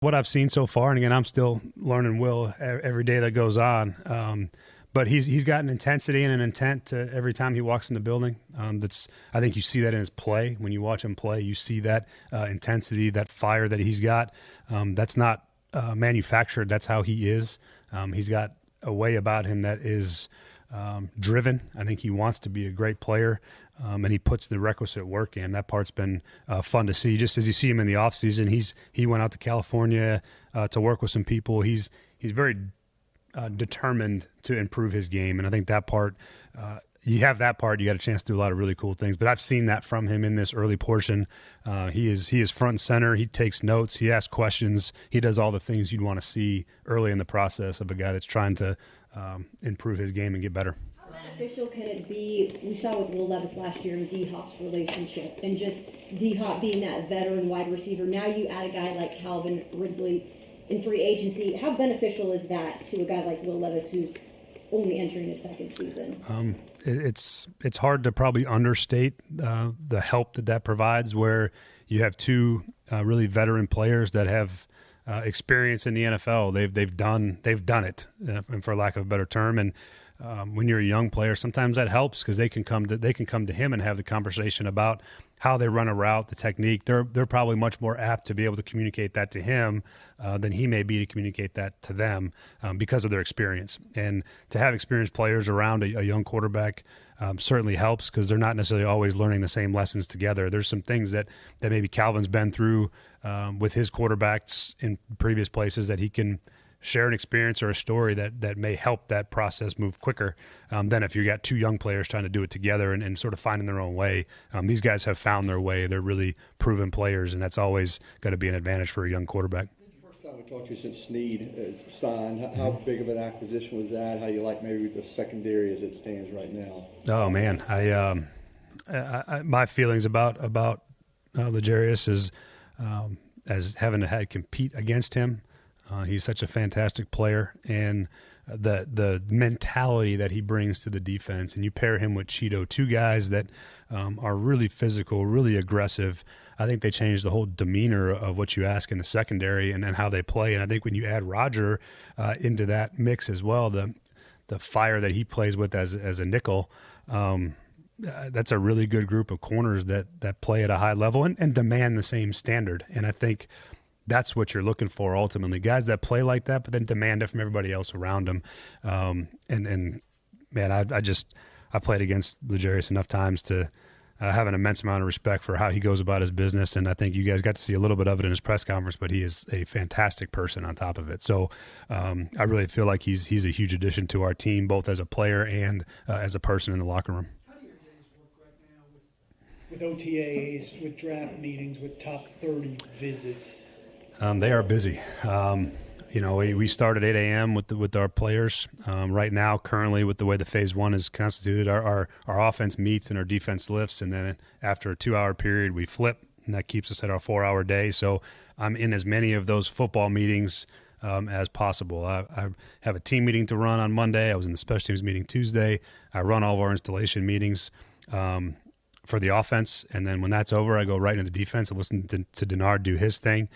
what I've seen so far, and again, I'm still learning Will every day that goes on. But he's got an intensity and an intent to every time he walks in the building. I think you see that in his play. When you watch him play, you see that intensity, that fire that he's got. That's not manufactured. That's how he is. He's got a way about him that is driven. I think he wants to be a great player, and he puts the requisite work in. That part's been fun to see. Just as you see him in the offseason, he went out to California to work with some people. He's very determined to improve his game, and I think that part, you have that part, you got a chance to do a lot of really cool things. But I've seen that from him in this early portion. He is front and center. He takes notes. He asks questions. He does all the things you'd want to see early in the process of a guy that's trying to improve his game and get better. How beneficial can it be? We saw with Will Levis last year in D-Hop's relationship, and just D-Hop being that veteran wide receiver. Now you add a guy like Calvin Ridley in free agency. How beneficial is that to a guy like Will Levis who's only entering his second season? It's hard to probably understate the help that provides, where you have two really veteran players that have experience in the NFL. They've done it, and for lack of a better term. And when you're a young player, sometimes that helps because they can come to him and have the conversation about how they run a route, the technique. They're probably much more apt to be able to communicate that to him than he may be to communicate that to them because of their experience. And to have experienced players around a young quarterback certainly helps because they're not necessarily always learning the same lessons together. There's some things that maybe Calvin's been through with his quarterbacks in previous places that he can share an experience or a story that may help that process move quicker than if you got two young players trying to do it together and sort of finding their own way. These guys have found their way. They're really proven players, and that's always got to be an advantage for a young quarterback. This is the first time we talked to you since Snead is signed. How big of an acquisition was that? How you like maybe the secondary as it stands right now? Oh, man. I my feelings about L'Jarius is as having had compete against him. He's such a fantastic player, and the mentality that he brings to the defense, and you pair him with Cheeto, two guys that are really physical, really aggressive. I think they changed the whole demeanor of what you ask in the secondary and how they play. And I think when you add Roger into that mix as well, the fire that he plays with as a nickel, that's a really good group of corners that play at a high level and demand the same standard. And I think that's what you're looking for ultimately, guys that play like that, but then demand it from everybody else around them. And man, I played against L'Jarius enough times to have an immense amount of respect for how he goes about his business. And I think you guys got to see a little bit of it in his press conference, but he is a fantastic person on top of it. So I really feel like he's a huge addition to our team, both as a player and as a person in the locker room. How do your days work right now with OTAs, with draft meetings, with top 30 visits? They are busy. We start at 8 a.m. with our players. Right now, currently, with the way the phase one is constituted, our offense meets and our defense lifts, and then after a 2-hour period, we flip, and that keeps us at our 4-hour day. So I'm in as many of those football meetings as possible. I have a team meeting to run on Monday. I was in the special teams meeting Tuesday. I run all of our installation meetings for the offense, and then when that's over, I go right into the defense and listen to Denard do his thing.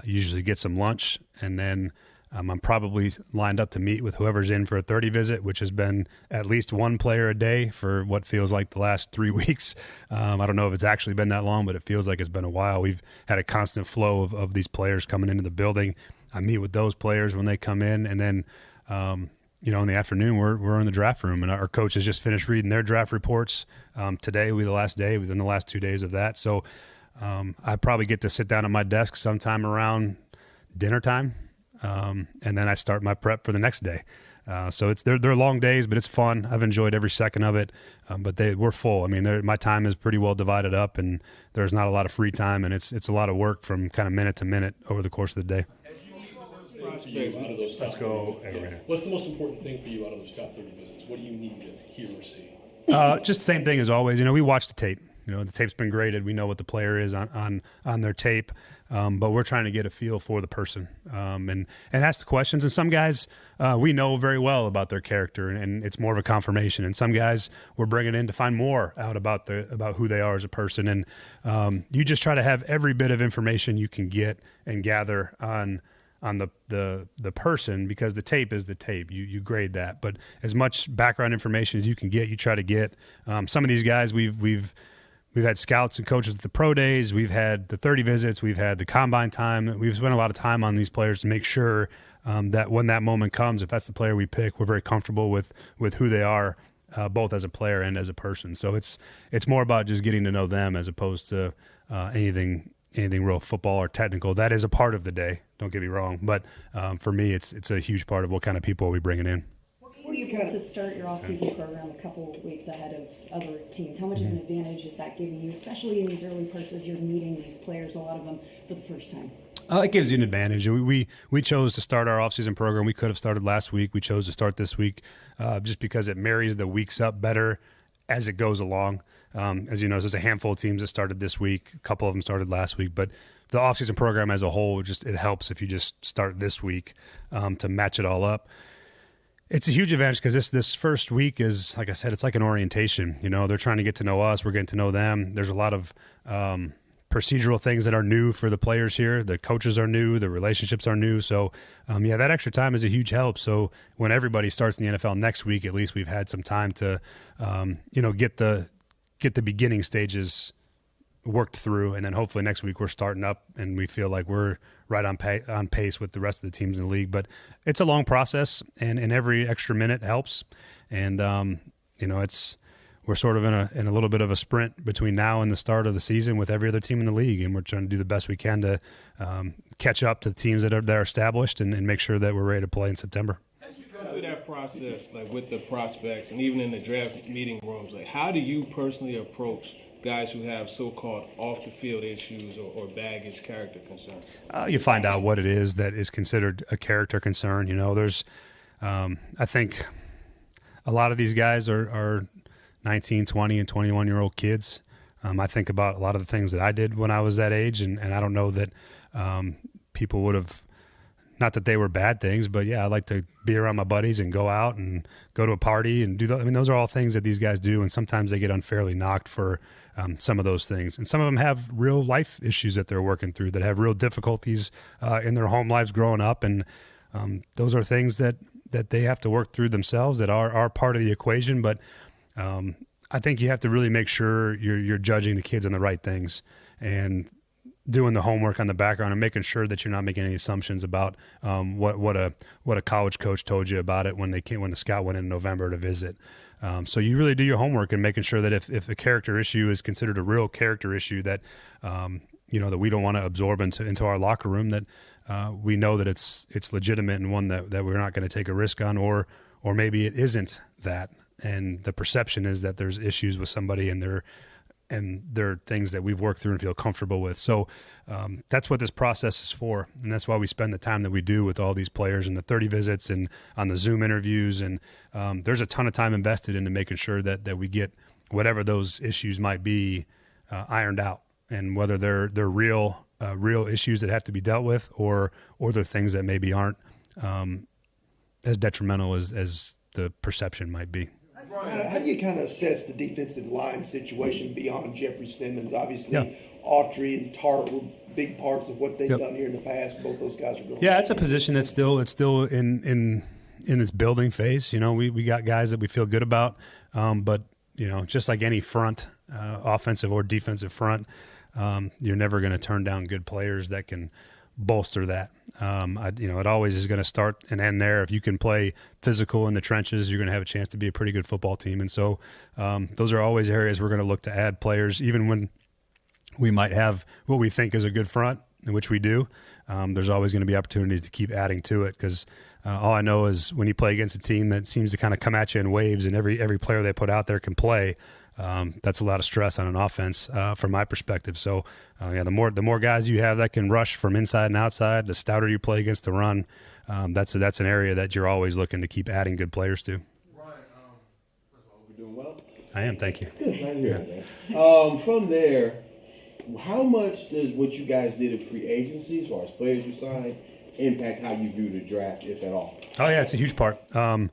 Usually get some lunch, and then I'm probably lined up to meet with whoever's in for a 30 visit, which has been at least one player a day for what feels like the last 3 weeks. I don't know if it's actually been that long, but it feels like it's been a while. We've had a constant flow of these players coming into the building. I meet with those players when they come in, and then in the afternoon we're in the draft room, and our coach has just finished reading their draft reports. Today will be the last day within the last 2 days of that. So I probably get to sit down at my desk sometime around dinner time, and then I start my prep for the next day. So they're long days, but it's fun. I've enjoyed every second of it, but we're full. I mean, my time is pretty well divided up, and there's not a lot of free time, and it's a lot of work from kind of minute to minute over the course of the day. Let's go. What's the most important thing for you out of those top 30 visits? What do you need to hear or see? Just the same thing as always. We watch the tape. The tape's been graded. We know what the player is on their tape, but we're trying to get a feel for the person and ask the questions. And some guys we know very well about their character, and it's more of a confirmation. And some guys we're bringing in to find more out about who they are as a person. And you just try to have every bit of information you can get and gather on the person, because the tape is the tape. You grade that, but as much background information as you can get, you try to get. Some of these guys we've had scouts and coaches at the pro days. We've had the 30 visits. We've had the combine time. We've spent a lot of time on these players to make sure that when that moment comes, if that's the player we pick, we're very comfortable with who they are, both as a player and as a person. So it's more about just getting to know them as opposed to anything real football or technical. That is a part of the day, don't get me wrong, but for me it's a huge part of what kind of people are we bringing in. What do you feel to start your off-season program a couple weeks ahead of other teams? How much of an advantage is that giving you, especially in these early parts as you're meeting these players, a lot of them for the first time? It gives you an advantage. We chose to start our off-season program. We could have started last week. We chose to start this week just because it marries the weeks up better as it goes along. As you know, there's a handful of teams that started this week. A couple of them started last week. But the off-season program as a whole, it helps if you just start this week to match it all up. It's a huge advantage because this first week is, like I said, it's like an orientation. They're trying to get to know us. We're getting to know them. There's a lot of procedural things that are new for the players here. The coaches are new. The relationships are new. So, that extra time is a huge help. So when everybody starts in the NFL next week, at least we've had some time to, get the beginning stages worked through, and then hopefully next week we're starting up and we feel like we're right on pace with the rest of the teams in the league. But it's a long process, and every extra minute helps. And we're sort of in a little bit of a sprint between now and the start of the season with every other team in the league, and we're trying to do the best we can to catch up to the teams that are established and make sure that we're ready to play in September. As you go through that process, like with the prospects and even in the draft meeting rooms, like how do you personally approach guys who have so-called off-the-field issues or baggage, character concerns? You find out what it is that is considered a character concern. There's, I think, a lot of these guys are 19, 20, and 21-year-old kids. I think about a lot of the things that I did when I was that age, and I don't know that people would have, not that they were bad things, but yeah, I like to be around my buddies and go out and go to a party and do that. I mean, those are all things that these guys do, and sometimes they get unfairly knocked for some of those things. And some of them have real life issues that they're working through, that have real difficulties in their home lives growing up, and those are things that they have to work through themselves that are part of the equation. But I think you have to really make sure you're judging the kids on the right things and doing the homework on the background and making sure that you're not making any assumptions about what a college coach told you about it when the scout went in November to visit. So you really do your homework and making sure that if a character issue is considered a real character issue that that we don't want to absorb into our locker room, that we know that it's legitimate and one that we're not going to take a risk on, or maybe it isn't that. And the perception is that there's issues with somebody and there are things that we've worked through and feel comfortable with. So that's what this process is for. And that's why we spend the time that we do with all these players and the 30 visits and on the Zoom interviews. And there's a ton of time invested into making sure that we get whatever those issues might be ironed out. And whether they're real issues that have to be dealt with or they're things that maybe aren't as detrimental as the perception might be. How do you kind of assess the defensive line situation beyond Jeffrey Simmons? Obviously, Autry and Tart were big parts of what they've done here in the past. Both those guys are going. Yeah, it's a position that's still in its building phase. We got guys that we feel good about, but just like any front, offensive or defensive front, you're never going to turn down good players that can bolster that. It always is going to start and end there. If you can play physical in the trenches, you're going to have a chance to be a pretty good football team. And so those are always areas we're going to look to add players, even when we might have what we think is a good front, which we do. There's always going to be opportunities to keep adding to it, because all I know is when you play against a team that seems to kind of come at you in waves and every player they put out there can play, that's a lot of stress on an offense from my perspective. So, the more guys you have that can rush from inside and outside, the stouter you play against the run. That's an area that you're always looking to keep adding good players to. Ryan, first of all, we're doing well. I am. Thank you. Good, glad to hear it, man. From there, how much does what you guys did in free agency, as far as players you signed, impact how you view the draft, if at all? Oh, yeah, it's a huge part. When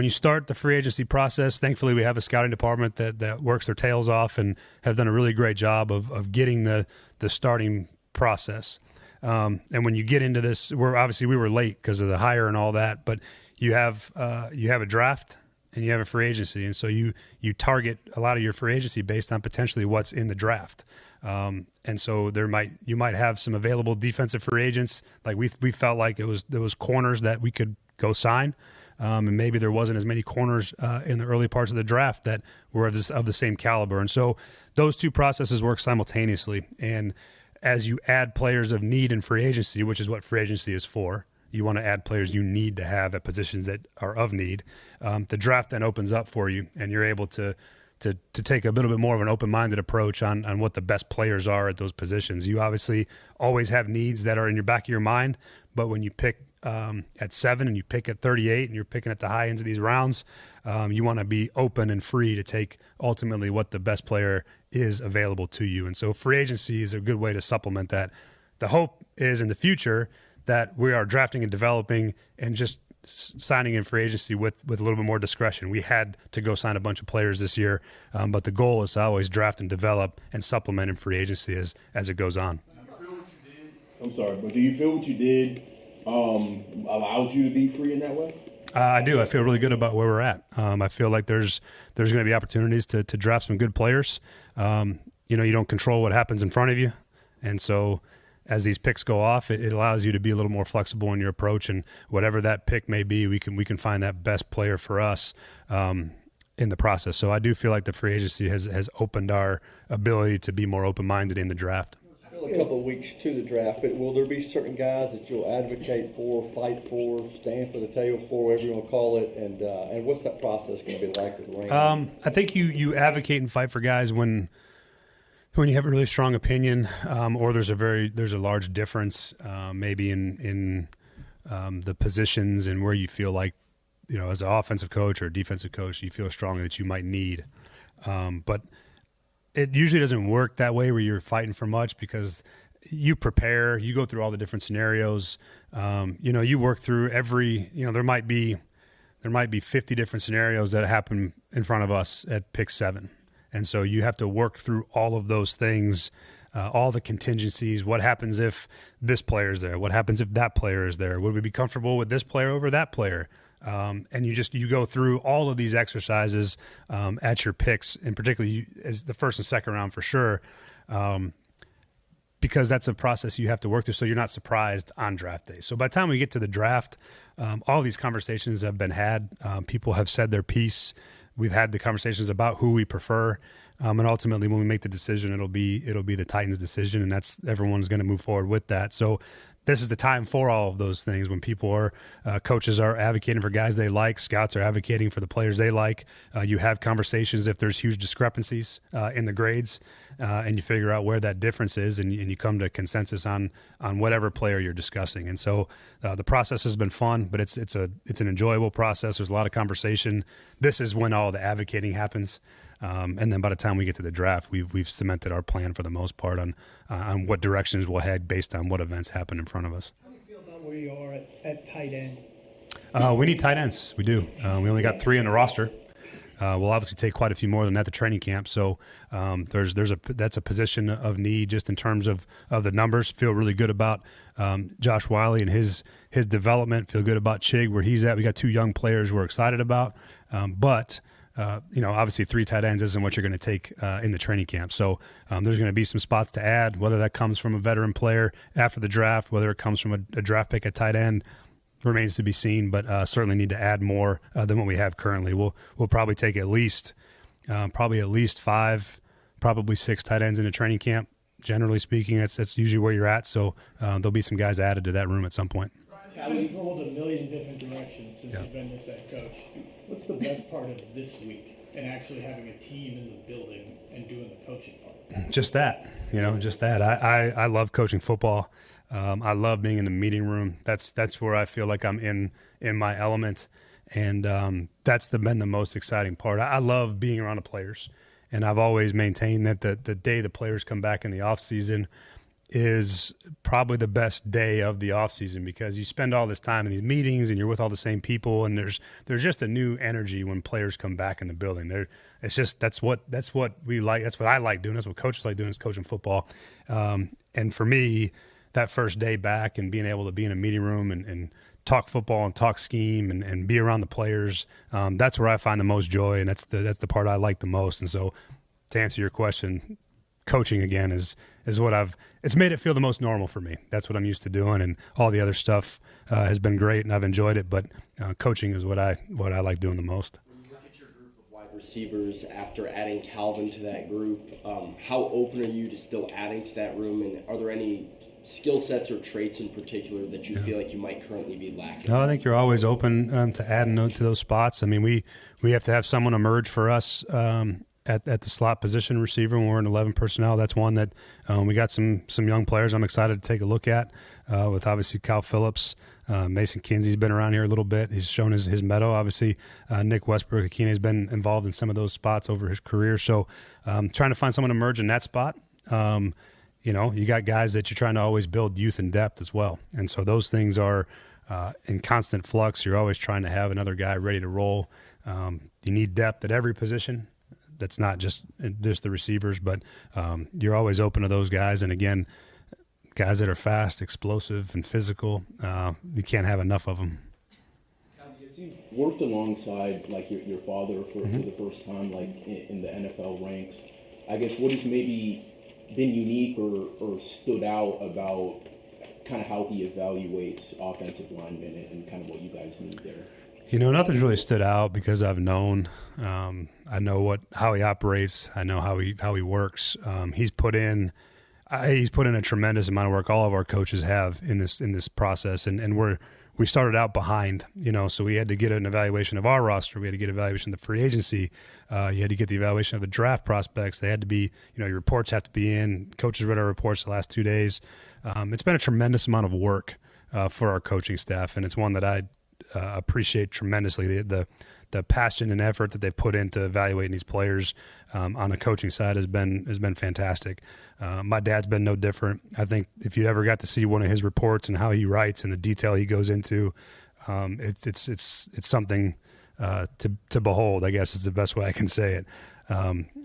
you start the free agency process, thankfully we have a scouting department that works their tails off and have done a really great job of getting the starting process. And when you get into this, we were late because of the hire and all that, but you have a draft and you have a free agency, and so you target a lot of your free agency based on potentially what's in the draft. And so you might have some available defensive free agents. Like we felt like there was corners that we could go sign. And maybe there wasn't as many corners in the early parts of the draft that were of the same caliber. And so those two processes work simultaneously. And as you add players of need in free agency, which is what free agency is for, you want to add players you need to have at positions that are of need. The draft then opens up for you, and you're able to take a little bit more of an open-minded approach on what the best players are at those positions. You obviously always have needs that are in your back of your mind, but when you pick at 7 and you pick at 38 and you're picking at the high ends of these rounds, you want to be open and free to take ultimately what the best player is available to you. And so free agency is a good way to supplement that. The hope is in the future that we are drafting and developing and just signing in free agency with a little bit more discretion. We had to go sign a bunch of players this year, but the goal is to always draft and develop and supplement in free agency as it goes on. I'm sorry, but do you feel what you did allows you to be free in that way? I do. I feel really good about where we're at. I feel like there's going to be opportunities to draft some good players. You don't control what happens in front of you, and so as these picks go off, it allows you to be a little more flexible in your approach, and whatever that pick may be, we can find that best player for us in the process. So I do feel like the free agency has opened our ability to be more open-minded in the draft. Still a couple of weeks to the draft, but will there be certain guys that you'll advocate for, fight for, stand for the table for, whatever you want to call it, and what's that process going to be like with Rand? I think you advocate and fight for guys when you have a really strong opinion, or there's a large difference, maybe in the positions and where you feel like, as an offensive coach or a defensive coach, you feel strongly that you might need. But it usually doesn't work that way where you're fighting for much, because you prepare, you go through all the different scenarios. You work through there might be 50 different scenarios that happen in front of us at pick 7. And so you have to work through all of those things, all the contingencies. What happens if this player is there? What happens if that player is there? Would we be comfortable with this player over that player? And you go through all of these exercises at your picks, and particularly as the first and second round for sure, because that's a process you have to work through, so you're not surprised on draft day. So by the time we get to the draft, all these conversations have been had. People have said their piece. We've had the conversations about who we prefer, and ultimately, when we make the decision, it'll be the Titans' decision, and everyone's going to move forward with that. So this is the time for all of those things. When coaches are advocating for guys they like, scouts are advocating for the players they like. You have conversations if there's huge discrepancies in the grades, and you figure out where that difference is, and you come to consensus on whatever player you're discussing. And so the process has been fun, but it's an enjoyable process. There's a lot of conversation. This is when all the advocating happens. And then by the time we get to the draft, we've cemented our plan for the most part on what directions we'll head based on what events happen in front of us. How do you feel about where you are at tight end? We need tight ends. We do. We only got 3 on the roster. We'll obviously take quite a few more than that to training camp. So that's a position of need just in terms of the numbers. Feel really good about Josh Wiley and his development. Feel good about Chig where he's at. We got 2 young players we're excited about, but. Obviously 3 tight ends isn't what you're going to take in the training camp. So there's going to be some spots to add, whether that comes from a veteran player after the draft, whether it comes from a draft pick at tight end, remains to be seen, but certainly need to add more than what we have currently. We'll probably take at least 5, probably 6 tight ends in a training camp. Generally speaking, that's usually where you're at. So there'll be some guys added to that room at some point. You've rolled a million different directions since you've been this head coach. What's the best part of this week and actually having a team in the building and doing the coaching part? Just that. I love coaching football. I love being in the meeting room. That's where I feel like I'm in my element. And that's been the most exciting part. I love being around the players, and I've always maintained that the day the players come back in the off season is probably the best day of the off season, because you spend all this time in these meetings and you're with all the same people, and there's just a new energy when players come back in the building. That's what we like. That's what I like doing. That's what coaches like doing, is coaching football. And for me, that first day back and being able to be in a meeting room and talk football and talk scheme and be around the players, that's where I find the most joy, and that's the part I like the most. And so, to answer your question, coaching again is what it's made it feel the most normal for me. That's what I'm used to doing, and all the other stuff has been great, and I've enjoyed it. But coaching is what I like doing the most. When you look at your group of wide receivers after adding Calvin to that group, how open are you to still adding to that room, and are there any skill sets or traits in particular that you feel like you might currently be lacking? No, I think you're always open to adding to those spots. I mean, we have to have someone emerge for us at the slot position receiver when we're in 11 personnel. That's one that we got some young players I'm excited to take a look at, with obviously Kyle Phillips. Mason Kinsey's been around here a little bit. He's shown his mettle. Obviously, Nick Westbrook-Akine has been involved in some of those spots over his career. So trying to find someone to emerge in that spot. You got guys that you're trying to always build youth and depth as well. And so those things are in constant flux. You're always trying to have another guy ready to roll. You need depth at every position. That's not just the receivers, but you're always open to those guys. And again, guys that are fast, explosive, and physical, you can't have enough of them. As you've worked alongside like your father for the first time, like in the NFL ranks, I guess what has maybe been unique or stood out about kind of how he evaluates offensive linemen and kind of what you guys need there? Nothing's really stood out because I've known. I know how he operates. I know how he works. He's put in a tremendous amount of work. All of our coaches have in this process, and we started out behind. So we had to get an evaluation of our roster. We had to get an evaluation of the free agency. You had to get the evaluation of the draft prospects. They had to be, your reports have to be in. Coaches read our reports the last 2 days. It's been a tremendous amount of work for our coaching staff, and it's one that I appreciate tremendously. The passion and effort that they've put into evaluating these players on the coaching side has been fantastic. My dad's been no different. I think if you ever got to see one of his reports and how he writes and the detail he goes into, it's something to behold, I guess is the best way I can say it.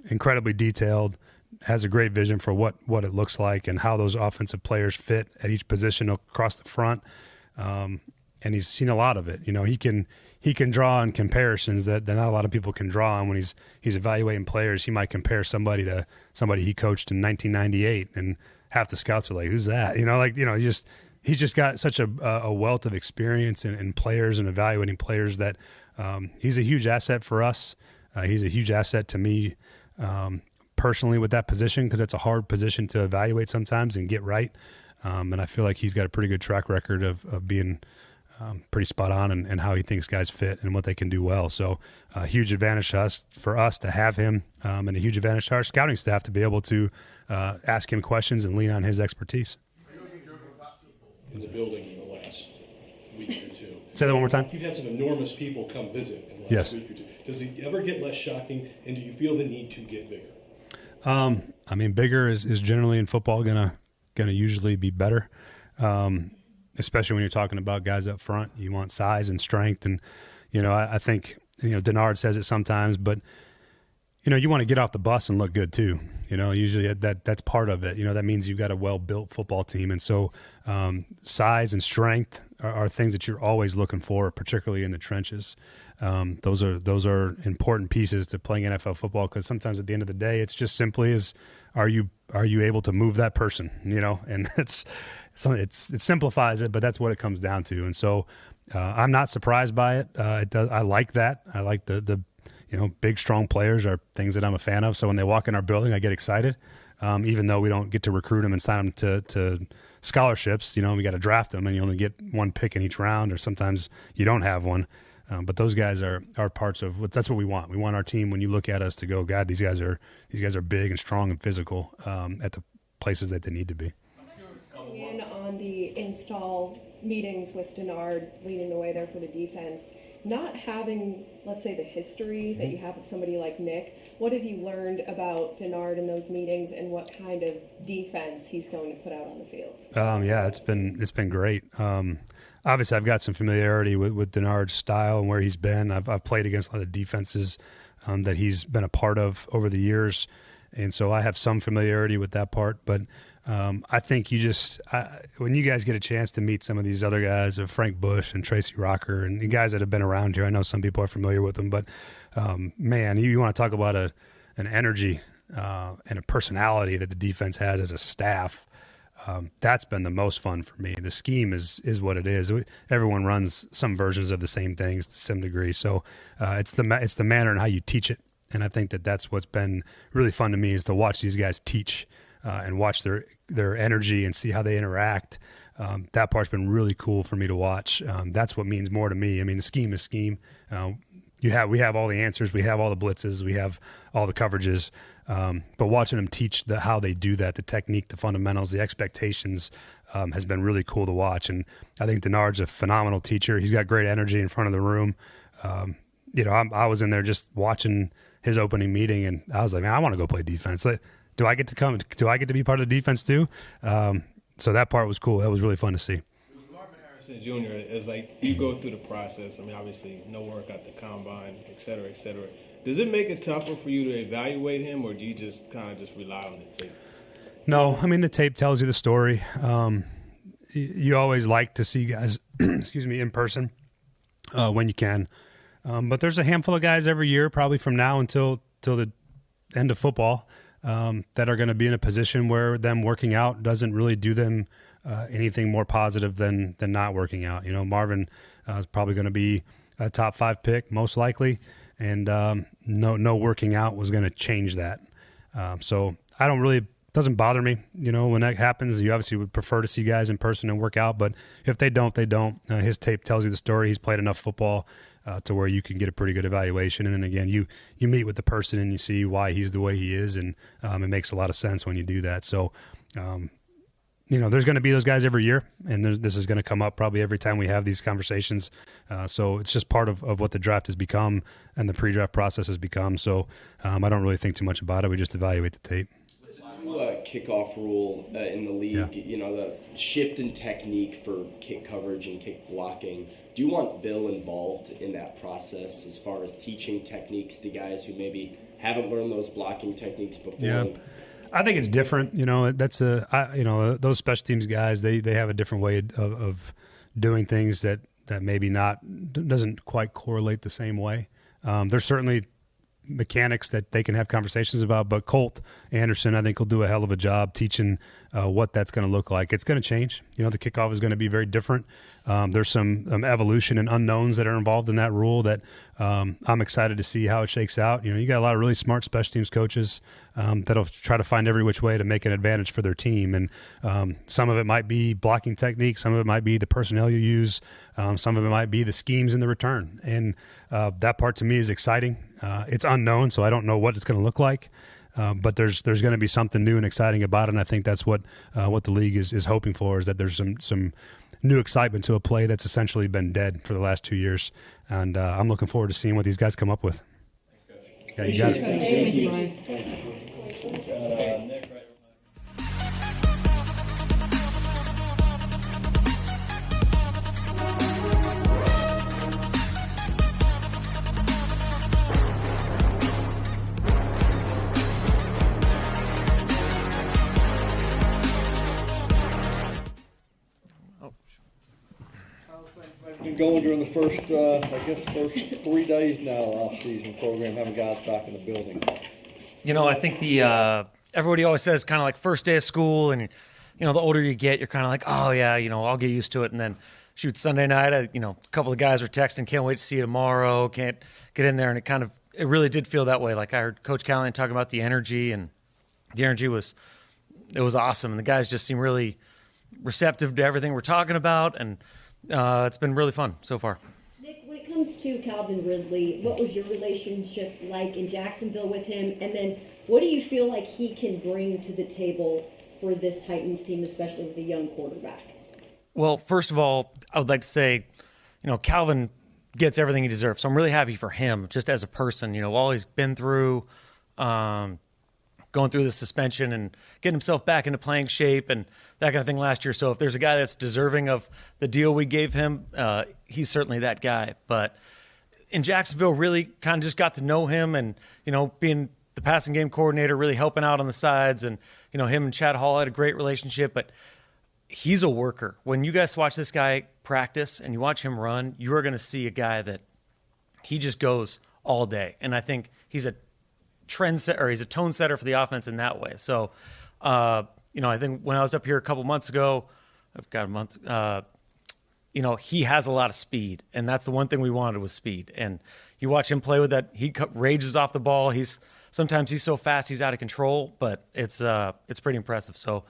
Incredibly detailed, has a great vision for what it looks like and how those offensive players fit at each position across the front. And he's seen a lot of it. He can draw on comparisons that not a lot of people can draw on when he's evaluating players. He might compare somebody to somebody he coached in 1998, and half the scouts are like, "Who's that?" He's just got such a wealth of experience in players and evaluating players that he's a huge asset for us. He's a huge asset to me personally with that position, because it's a hard position to evaluate sometimes and get right. And I feel like he's got a pretty good track record of being pretty spot on and how he thinks guys fit and what they can do well. So a huge advantage for us to have him, and a huge advantage to our scouting staff to be able to ask him questions and lean on his expertise. In the building in the last week or two. Say that one more time. You've had some enormous people come visit in the last week or two. Does it ever get less shocking, and do you feel the need to get bigger? Bigger is generally in football gonna usually be better. Especially when you're talking about guys up front. You want size and strength. And, I think, Denard says it sometimes, but, you want to get off the bus and look good too. Usually that's part of it. That means you've got a well-built football team. And so size and strength are things that you're always looking for, particularly in the trenches. Those are important pieces to playing NFL football, because sometimes at the end of the day, it's just simply are you able to move that person, and it simplifies it, but that's what it comes down to. And so I'm not surprised by it. I like that. I like the big, strong players are things that I'm a fan of. So when they walk in our building, I get excited, even though we don't get to recruit them and sign them to scholarships. We got to draft them, and you only get one pick in each round, or sometimes you don't have one. But those guys are parts of that's what we want. We want our team, when you look at us, to go, God, these guys are big and strong and physical at the places that they need to be. On on the install meetings with Denard leading the way there for the defense, not having, let's say, the history that you have with somebody like Nick, what have you learned about Denard in those meetings and what kind of defense he's going to put out on the field? Yeah, it's been great. Obviously, I've got some familiarity with Denard's style and where he's been. I've played against a lot of defenses that he's been a part of over the years, and so I have some familiarity with that part. But I think when you guys get a chance to meet some of these other guys, of Frank Bush and Tracy Rocker, and the guys that have been around here, I know some people are familiar with them, but man, you want to talk about an energy and a personality that the defense has as a staff. That's been the most fun for me. The scheme is what it is. Everyone runs some versions of the same things to some degree. So it's the manner and how you teach it. And I think that's what's been really fun to me, is to watch these guys teach and watch their energy and see how they interact. That part's been really cool for me to watch. That's what means more to me. I mean, the scheme is scheme. We have all the answers. We have all the blitzes. We have all the coverages. But watching them teach how they do that, the technique, the fundamentals, the expectations, has been really cool to watch. And I think Denard's a phenomenal teacher. He's got great energy in front of the room. I was in there just watching his opening meeting, and I was like, man, I want to go play defense. Do I get to come? Do I get to be part of the defense too? So that part was cool. That was really fun to see. Marvin Harrison Jr. is like, you go through the process. I mean, obviously, no work at the combine, et cetera, et cetera. Does it make it tougher for you to evaluate him, or do you just kind of just rely on the tape? No, I mean, the tape tells you the story. You always like to see guys, in person when you can. But there's a handful of guys every year, probably from now until the end of football, that are going to be in a position where them working out doesn't really do them anything more positive than not working out. You know, Marvin is probably going to be a top 5 pick, most likely. And no working out was going to change that. So it doesn't bother me. You know, when that happens, you obviously would prefer to see guys in person and work out. But if they don't, they don't. His tape tells you the story. He's played enough football to where you can get a pretty good evaluation. And then again, you meet with the person and you see why he's the way he is. And it makes a lot of sense when you do that. So, there's going to be those guys every year, and this is going to come up probably every time we have these conversations. So it's just part of what the draft has become and the pre-draft process has become. So I don't really think too much about it. We just evaluate the tape. Kickoff rule in the league, Yeah. The shift in technique for kick coverage and kick blocking. Do you want Bill involved in that process as far as teaching techniques to guys who maybe haven't learned those blocking techniques before? Yeah. I think it's different. Those special teams guys, they have a different way of doing things that maybe doesn't quite correlate the same way. There's certainly mechanics that they can have conversations about, but Colt Anderson, I think, will do a hell of a job teaching what that's going to look like. It's going to change. The kickoff is going to be very different. There's some evolution and unknowns that are involved in that rule that I'm excited to see how it shakes out. You got a lot of really smart special teams coaches that'll try to find every which way to make an advantage for their team. And some of it might be blocking technique. Some of it might be the personnel you use. Some of it might be the schemes in the return. And that part to me is exciting. It's unknown, so I don't know what it's going to look like. But there's going to be something new and exciting about it, and I think that's what the league is hoping for, is that there's some new excitement to a play that's essentially been dead for the last 2 years. And I'm looking forward to seeing what these guys come up with. Yeah, you got it. Been going during the first 3 days now off-season program, having guys back in the building. I think everybody always says kind of like first day of school, and the older you get, you're kind of like, oh yeah, I'll get used to it. And then shoot, Sunday night, a couple of guys were texting, can't wait to see you tomorrow, can't get in there, and it really did feel that way. Like I heard Coach Callahan talking about the energy, and the energy was awesome, and the guys just seem really receptive to everything we're talking about, and it's been really fun so far. Nick, when it comes to Calvin Ridley, what was your relationship like in Jacksonville with him? And then what do you feel like he can bring to the table for this Titans team, especially with a young quarterback? Well, first of all, I would like to say, Calvin gets everything he deserves. So I'm really happy for him just as a person, all he's been through, going through the suspension and getting himself back into playing shape and that kind of thing last year. So if there's a guy that's deserving of the deal we gave him, he's certainly that guy. But in Jacksonville, really kind of just got to know him and, being the passing game coordinator, really helping out on the sides. And, him and Chad Hall had a great relationship. But he's a worker. When you guys watch this guy practice and you watch him run, you are going to see a guy that he just goes all day. And I think he's a trend setter, or he's a tone setter for the offense in that way. So, I think when I was up here a couple months ago, I've got a month, he has a lot of speed, and that's the one thing we wanted was speed. And you watch him play with that, he rages off the ball. Sometimes he's so fast he's out of control, but it's pretty impressive. So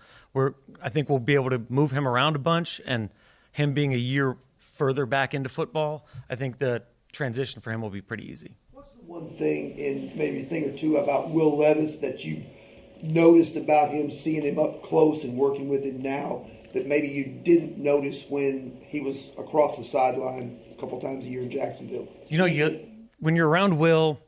I think we'll be able to move him around a bunch, and him being a year further back into football, I think the transition for him will be pretty easy. What's the one thing, and maybe a thing or two, about Will Levis that you've noticed about him, seeing him up close and working with him now, that maybe you didn't notice when he was across the sideline a couple times a year in Jacksonville? When you're around Will,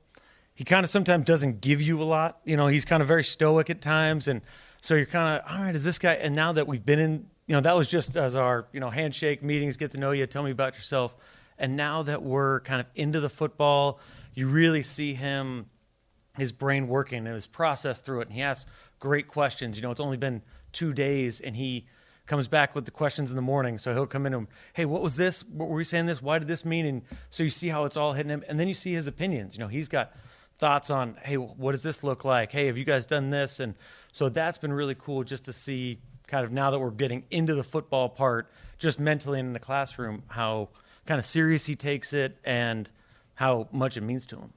he kind of sometimes doesn't give you a lot. He's kind of very stoic at times, and so you're kind of, all right, is this guy? And now that we've been in, that was just as our, handshake meetings, get to know you, tell me about yourself. And now that we're kind of into the football, you really see his brain working and his process through it. And he asks great questions. It's only been 2 days, and he comes back with the questions in the morning. So he'll come in and, hey, what was this? What were we saying this? Why did this mean? And so you see how it's all hitting him. And then you see his opinions. He's got thoughts on, hey, what does this look like? Hey, have you guys done this? And so that's been really cool just to see kind of now that we're getting into the football part, just mentally and in the classroom, how kind of serious he takes it and how much it means to him.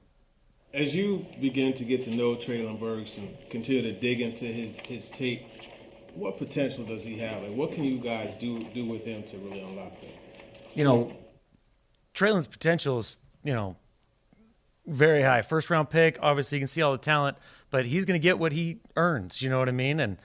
As you begin to get to know Treylon Burks and continue to dig into his tape, what potential does he have? Like, what can you guys do with him to really unlock that? Treylon's potential is, very high. First round pick. Obviously, you can see all the talent, but he's going to get what he earns. You know what I mean? And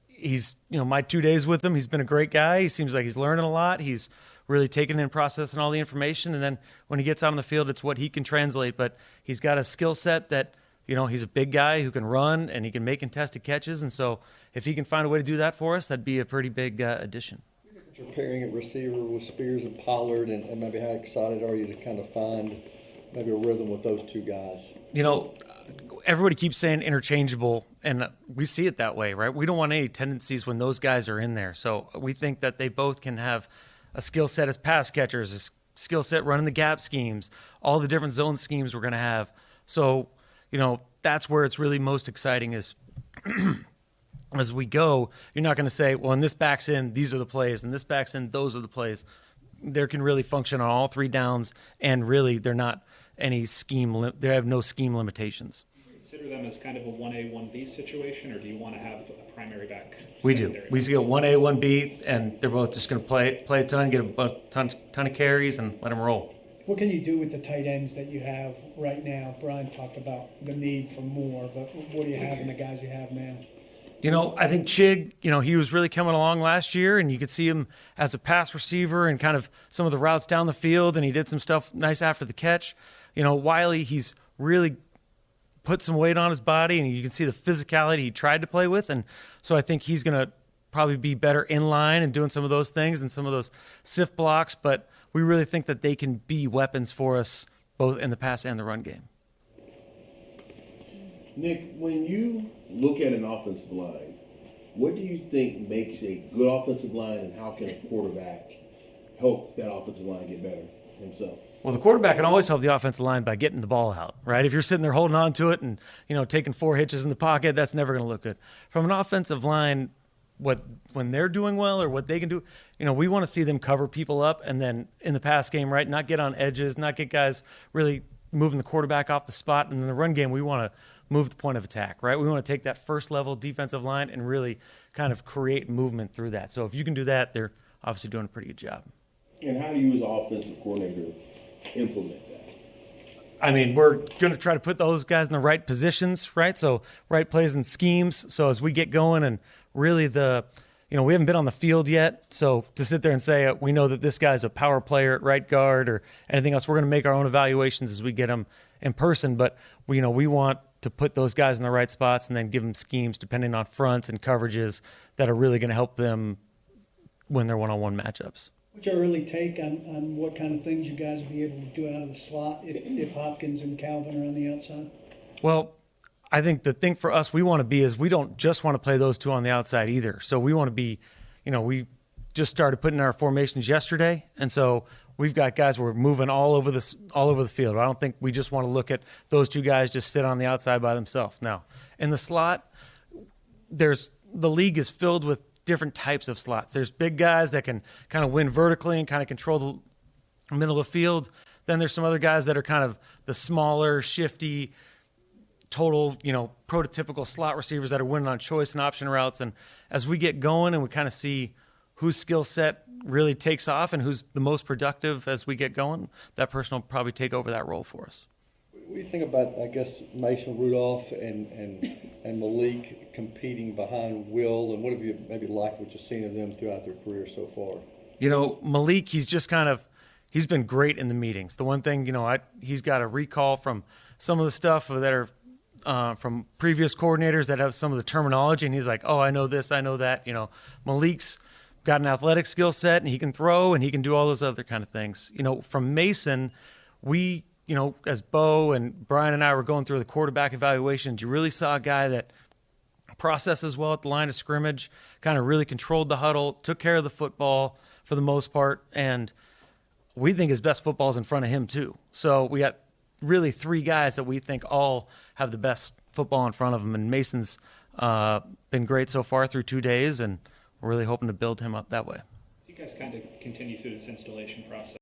he's, my 2 days with him, he's been a great guy. He seems like he's learning a lot. He's really taking in, processing all the information, and then when he gets out on the field, it's what he can translate. But he's got a skill set that, he's a big guy who can run and he can make contested catches. And so if he can find a way to do that for us, that'd be a pretty big addition. You're pairing at receiver with Spears and Pollard, and maybe how excited are you to kind of find maybe a rhythm with those two guys? Everybody keeps saying interchangeable, and we see it that way, right? We don't want any tendencies when those guys are in there. So we think that they both can have a skill set as pass catchers, a skill set running the gap schemes, all the different zone schemes we're going to have. So, that's where it's really most exciting is as we go, you're not going to say, well, in this back's in, these are the plays, and this back's in, those are the plays. They can really function on all three downs, and really they're not any scheme. They have no scheme limitations. Do you consider them as kind of a 1A, 1B situation, or do you want to have a primary back? We do. We just get 1A, 1B, and they're both just going to play a ton, get a ton of carries, and let them roll. What can you do with the tight ends that you have right now? Brian talked about the need for more, but what do you have in the guys you have now? I think Chig, he was really coming along last year, and you could see him as a pass receiver and kind of some of the routes down the field, and he did some stuff nice after the catch. Wiley, he's really put some weight on his body, and you can see the physicality he tried to play with, and so I think he's going to probably be better in line and doing some of those things and some of those sift blocks, but we really think that they can be weapons for us both in the pass and the run game. Nick, when you look at an offensive line, what do you think makes a good offensive line, and how can a quarterback help that offensive line get better himself? Well, the quarterback can always help the offensive line by getting the ball out, right? If you're sitting there holding on to it and, taking 4 hitches in the pocket, that's never going to look good. From an offensive line, when they're doing well or what they can do, we want to see them cover people up, and then in the pass game, right, not get on edges, not get guys really moving the quarterback off the spot. And in the run game, we want to move the point of attack, right? We want to take that first level defensive line and really kind of create movement through that. So if you can do that, they're obviously doing a pretty good job. And how do you as an offensive coordinator implement that? I mean, we're going to try to put those guys in the right positions, right? So right plays and schemes. So as we get going, and really the we haven't been on the field yet. So to sit there and say, we know that this guy's a power player at right guard or anything else, we're going to make our own evaluations as we get them in person. But we want to put those guys in the right spots and then give them schemes depending on fronts and coverages that are really going to help them win their one-on-one matchups. What's your early take on what kind of things you guys will be able to do out of the slot if Hopkins and Calvin are on the outside? Well, I think the thing for us we want to be is we don't just want to play those two on the outside either. So we want to be, we just started putting our formations yesterday, and so we've got guys we're moving all over the field. I don't think we just want to look at those two guys just sit on the outside by themselves. Now, in the slot, the league is filled with different types of slots. There's big guys that can kind of win vertically and kind of control the middle of the field. Then there's some other guys that are kind of the smaller, shifty, total, prototypical slot receivers that are winning on choice and option routes. And as we get going and we kind of see whose skill set really takes off and who's the most productive as we get going, that person will probably take over that role for us. What do you think about, I guess, Mason Rudolph and Malik competing behind Will, and what have you maybe liked what you've seen of them throughout their career so far? Malik, he's just he's been great in the meetings. The one thing, he's got a recall from some of the stuff that are from previous coordinators that have some of the terminology, and he's like, oh, I know this, I know that. Malik's got an athletic skill set, and he can throw, and he can do all those other kind of things. From Mason, we, as Bo and Brian and I were going through the quarterback evaluations, you really saw a guy that processes well at the line of scrimmage, kind of really controlled the huddle, took care of the football for the most part, and we think his best football is in front of him too. So we got really three guys that we think all have the best football in front of them, and Mason's been great so far through 2 days, and we're really hoping to build him up that way. So you guys kind of continue through this installation process.